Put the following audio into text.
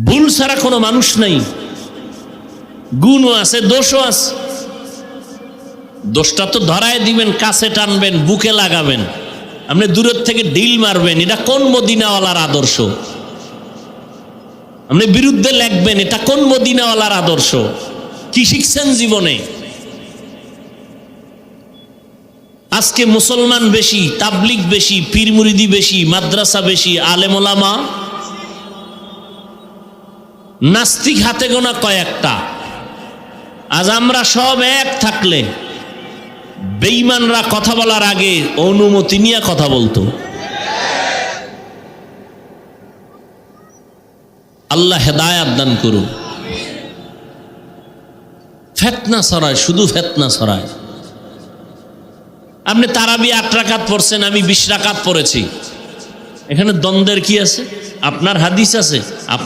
ভুল ছাড়া কোনো মানুষ নাই, গুণও আছে, দোষও আছে। দোষটা তো ধরায় দিবেন, কাছে টানবেন, বুকে লাগাবেন, আপনি দূরের থেকে ঢিল মারবেন। এটা কোন মদিনাওয়ালার আদর্শ? আপনি বিরুদ্ধে লেখবেন, এটা কোন মদিনাওয়ালার আদর্শ? কি শিখছেন জীবনে? আজকে মুসলমান বেশি, তাবলিগ বেশি, পীর মুরিদি বেশি, মাদ্রাসা বেশি, আলেম ওলামা নাস্তিক হাতে গোনা কয়েকটা। আজ আমরা সব এক থাকলে বেঈমানরা কথা বলার আগে অনুমতি নিয়ে কথা বলতো। আল্লাহ হেদায়াত দান করুন। ফিতনা ছড়ায়, শুধু ফিতনা ছড়ায়। আপনি তারাবি 8 রাকাত পড়ছেন, আমি 20 রাকাত পড়েছি, এখানে দ্বন্দ্বের কি আছে? আপনার হাদিস আছে,